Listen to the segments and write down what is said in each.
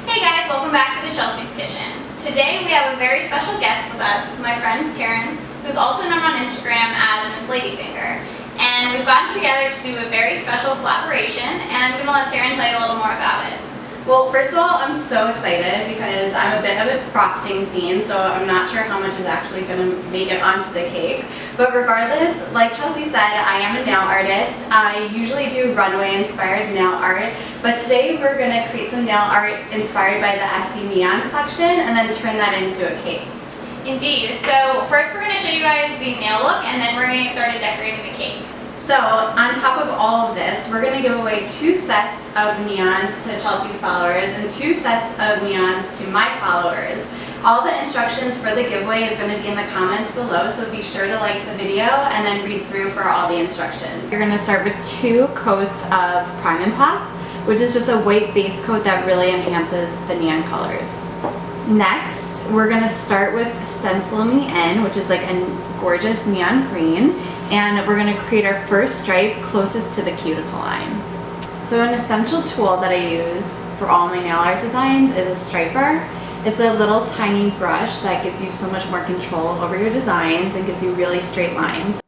Hey guys, welcome back to the Chelsweets kitchen. Today we have a very special guest with us, my friend Taryn, who's also known on Instagram as Miss Ladyfinger. And we've gotten together to do a very special collaboration, and I'm going to let Taryn tell you a little more about it. Well, first of all, I'm so excited because I'm a bit of a frosting fiend, so I'm not sure how much is actually going to make it onto the cake. But regardless, like Chelsea said, I am a nail artist. I usually do runway-inspired nail art, but today we're going to create some nail art inspired by the SC Neon collection and then turn that into a cake. Indeed. So first we're going to show you guys the nail look, and then we're going to get started decorating the cake. So on top of all of this, we're going to give away 2 sets of neons to Chelsea's followers and 2 sets of neons to my followers. All the instructions for the giveaway is going to be in the comments below, so be sure to like the video and then read through for all the instructions. You're going to start with 2 coats of Prime and Pop, which is just a white base coat that really enhances the neon colors. Next, we're going to start with Stencil Me In, which is like a gorgeous neon green, and we're going to create our first stripe closest to the cuticle line. So an essential tool that I use for all my nail art designs is a striper. It's a little tiny brush that gives you so much more control over your designs and gives you really straight lines.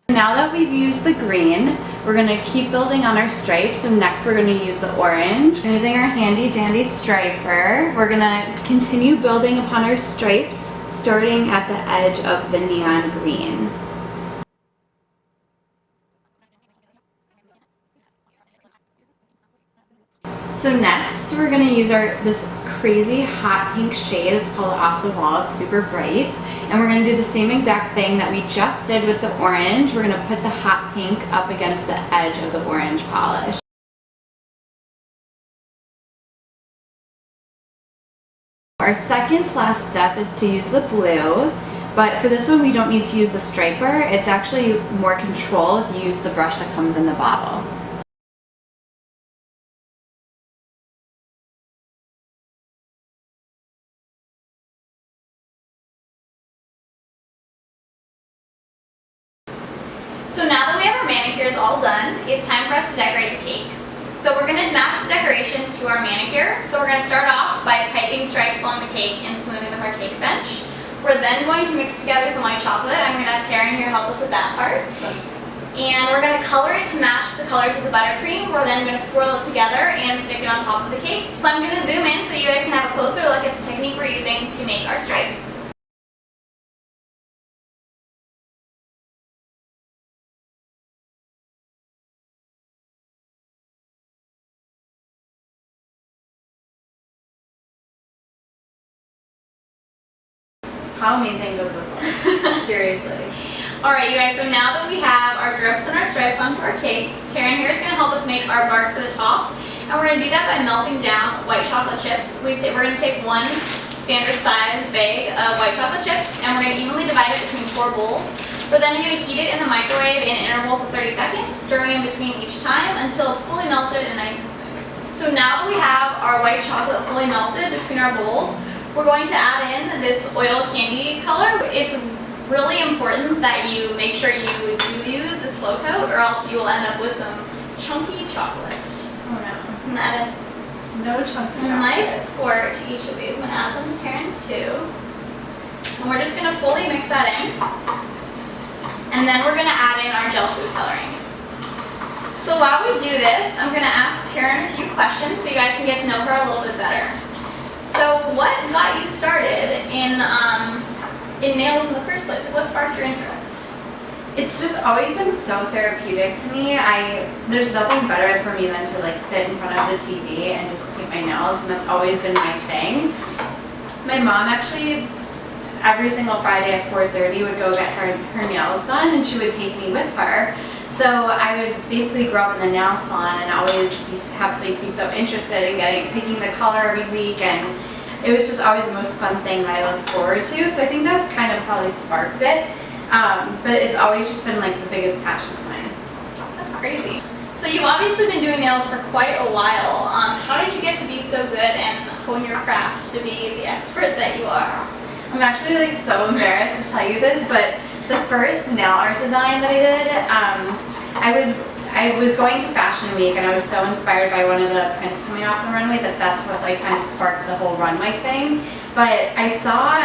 Now that we've used the green, we're going to keep building on our stripes, and next we're going to use the orange. Using our handy dandy striper, we're going to continue building upon our stripes, starting at the edge of the neon green. So next we're going to use this crazy hot pink shade. It's called Off the Wall. It's super bright. And we're going to do the same exact thing that we just did with the orange. We're going to put the hot pink up against the edge of the orange polish. Our second to last step is to use the blue, but for this one we don't need to use the striper. It's actually more control if you use the brush that comes in the bottle. So now that we have our manicures all done, it's time for us to decorate the cake. So we're going to match the decorations to our manicure. So we're going to start off by piping stripes along the cake and smoothing with our cake bench. We're then going to mix together some white chocolate. I'm going to have Taryn here help us with that part. And we're going to color it to match the colors of the buttercream. We're then going to swirl it together and stick it on top of the cake. So I'm going to zoom in so you guys can have a closer look at the technique we're using to make our stripes. How amazing does this look? Seriously. Alright you guys, so now that we have our drips and our stripes onto our cake, Taryn here is going to help us make our bark for the top. And we're going to do that by melting down white chocolate chips. We're going to take 1 standard size bag of white chocolate chips, and we're going to evenly divide it between 4 bowls. We're then going to heat it in the microwave in intervals of 30 seconds, stirring in between each time until it's fully melted and nice and smooth. So now that we have our white chocolate fully melted between our bowls, we're going to add in this oil candy color. It's really important that you make sure you do use this flow coat, or else you will end up with some chunky chocolate. Oh no. And add No chunky chocolate. a nice squirt to each of these. I'm going to add some to Taryn's too. And we're just going to fully mix that in. And then we're going to add in our gel food coloring. So while we do this, I'm going to ask Taryn a few questions so you guys can get to know her a little bit better. So what got you started in nails in the first place? Like, what sparked your interest? It's just always been so therapeutic to me. There's nothing better for me than to like sit in front of the TV and just paint my nails, and that's always been my thing. My mom actually every single Friday at 4:30 would go get her nails done, and she would take me with her. So I would basically grow up in the nail salon and always be so interested in picking the color every week, and it was just always the most fun thing that I looked forward to. So I think that kind of probably sparked it, but it's always just been like the biggest passion of mine. That's crazy. So you've obviously been doing nails for quite a while. How did you get to be so good and hone your craft to be the expert that you are? I'm actually like so embarrassed to tell you this, but the first nail art design that I did, I was going to Fashion Week and I was so inspired by one of the prints coming off the runway that's what like kind of sparked the whole runway thing. But I saw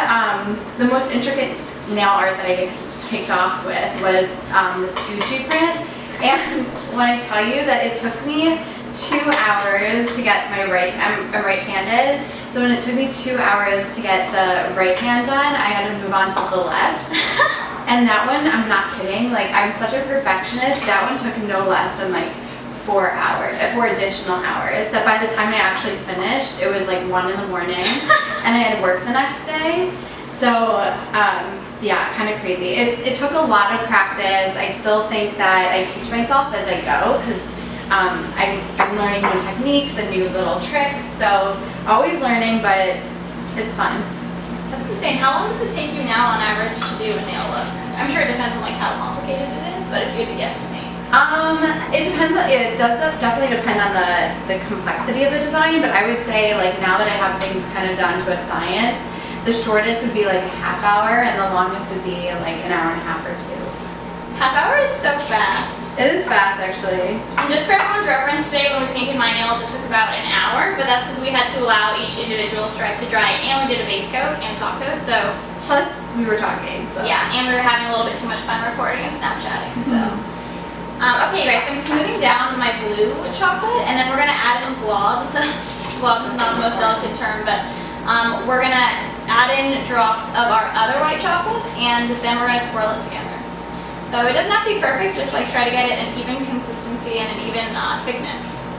the most intricate nail art that I kicked off with was this Gucci print. And when I tell you that it took me 2 hours to get my I'm right-handed. So when it took me 2 hours to get the right hand done, I had to move on to the left. And that one, I'm not kidding, like I'm such a perfectionist, that one took no less than like 4 additional hours. That by the time I actually finished, it was like 1 in the morning and I had to work the next day. So yeah, kind of crazy. It took a lot of practice. I still think that I teach myself as I go because I'm learning new techniques and new little tricks. So always learning, but it's fun. That's insane. How long does it take you now on average to do a nail look? I'm sure it depends on like how complicated it is, but if you had to guess to me. It depends. It does definitely depend on the complexity of the design, but I would say like now that I have things kind of down to a science, the shortest would be like a half hour, and the longest would be like an hour and a half or 2. Half hour is so fast. It is fast, actually. And just for everyone's reference, today when we painted my nails, it took about an hour, but that's because we had to allow each individual stripe to dry, and we did a base coat and top coat, so. Plus, we were talking, so. Yeah, and we were having a little bit too much fun recording and Snapchatting, so. Okay, guys, so I'm smoothing down my blue chocolate, and then we're gonna add in globs. Globs is not the most delicate term, but we're gonna add in drops of our other white chocolate, and then we're gonna swirl it together. So it doesn't have to be perfect, just like try to get it an even consistency and an even thickness.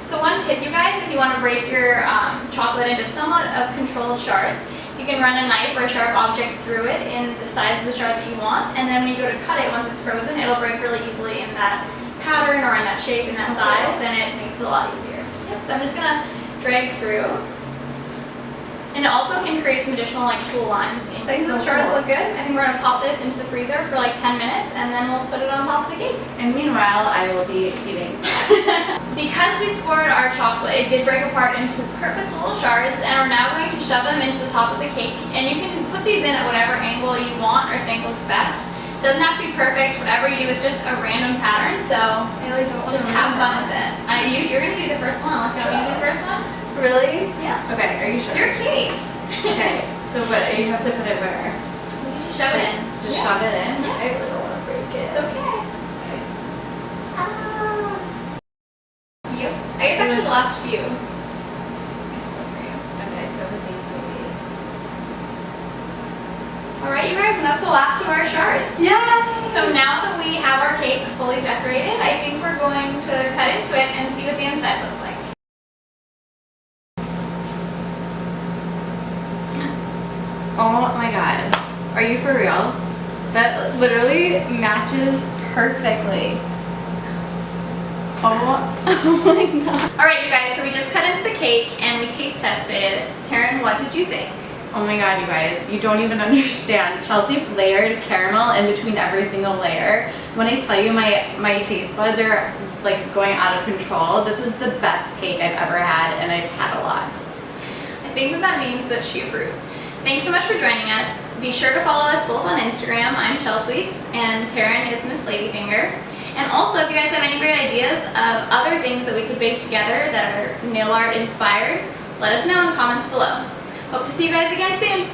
So one tip, you guys, if you want to break your chocolate into somewhat of controlled shards, you can run a knife or a sharp object through it in the size of the shard that you want, and then when you go to cut it, once it's frozen, it'll break really easily in that pattern or in that shape, in that size, and it makes it a lot easier. Yep, so I'm just gonna drag through. And it also can create some additional like cool lines. Does the shards look good? I think we're gonna pop this into the freezer for like 10 minutes and then we'll put it on top of the cake. And meanwhile, I will be eating. Because we scored our chocolate, it did break apart into perfect little shards, and we're now going to shove them into the top of the cake. And you can put these in at whatever angle you want or think looks best. Doesn't have to be perfect. Whatever you do is just a random pattern, so just have fun with it. You're gonna do the first one unless you want me to do the first one. Really? Yeah. Okay, are you sure? It's your cake. Okay, so what, you have to put it where? You can just shove it in. Just shove it in? Yeah. I really don't want to break it. It's okay. You? I guess actually the last few. Okay, so I think maybe. Alright, you guys, and that's the last of our shards. Yay! So now that we have our cake fully decorated, I think we're going to cut into it and see what the inside looks like. Oh my god. Are you for real? That literally matches perfectly. Oh my god. Alright, you guys, so we just cut into the cake and we taste tested. Taryn, what did you think? Oh my god, you guys, you don't even understand. Chelsea layered caramel in between every single layer. When I tell you my taste buds are like going out of control, this was the best cake I've ever had, and I've had a lot. I think that means that she approved. Thanks so much for joining us. Be sure to follow us both on Instagram. I'm Chelsweets and Taryn is Miss Ladyfinger. And also, if you guys have any great ideas of other things that we could bake together that are nail art inspired, let us know in the comments below. Hope to see you guys again soon.